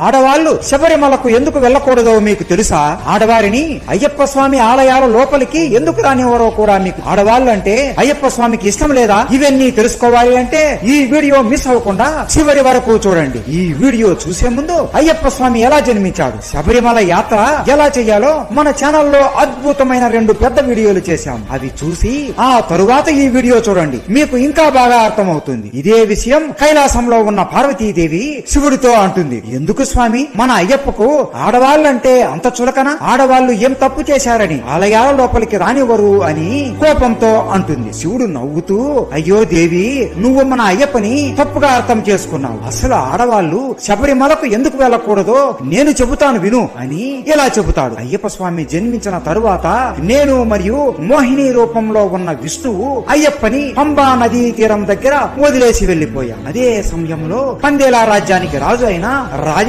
ఆడవాళ్లు శబరిమలకు ఎందుకు వెళ్ళకూడదో మీకు తెలుసా? ఆడవారిని అయ్యప్ప స్వామి ఆలయాల లోపలికి ఎందుకు రానివ్వరో కూడా మీకు ఆడవాళ్ళు అంటే అయ్యప్ప స్వామికి ఇష్టం లేదా? ఇవన్నీ తెలుసుకోవాలి అంటే ఈ వీడియో మిస్ అవ్వకుండా చివరి వరకు చూడండి. ఈ వీడియో చూసే ముందు అయ్యప్ప స్వామి ఎలా జన్మించాడు, శబరిమల యాత్ర ఎలా చేయాలో మన ఛానల్లో అద్భుతమైన 2 పెద్ద వీడియోలు చేశాం. అవి చూసి ఆ తరువాత ఈ వీడియో చూడండి, మీకు ఇంకా బాగా అర్థమవుతుంది. ఇదే విషయం కైలాసంలో ఉన్న పార్వతీదేవి శివుడితో అంటుంది. ఎందుకు స్వామి మన అయ్యప్పకు ఆడవాళ్ళంటే అంత చులకన? ఆడవాళ్లు ఏం తప్పు చేశారని ఆలయాల లోపలికి రానివ్వరు అని కోపంతో అంటుంది. శివుడు నవ్వుతూ, అయ్యో దేవి, నువ్వు మన అయ్యప్పని తప్పుగా అర్థం చేసుకున్నావు. అసలు ఆడవాళ్లు శబరిమలకు ఎందుకు వెళ్ళకూడదో నేను చెబుతాను విను అని ఇలా చెబుతాడు. అయ్యప్ప స్వామి జన్మించిన తరువాత నేను మరియు మోహిని రూపంలో ఉన్న విష్ణువు అయ్యప్పని పంబా నదీ తీరం దగ్గర వదిలేసి వెళ్లిపోయాం. అదే సమయంలో పందేలా రాజ్యానికి రాజు అయిన రాజు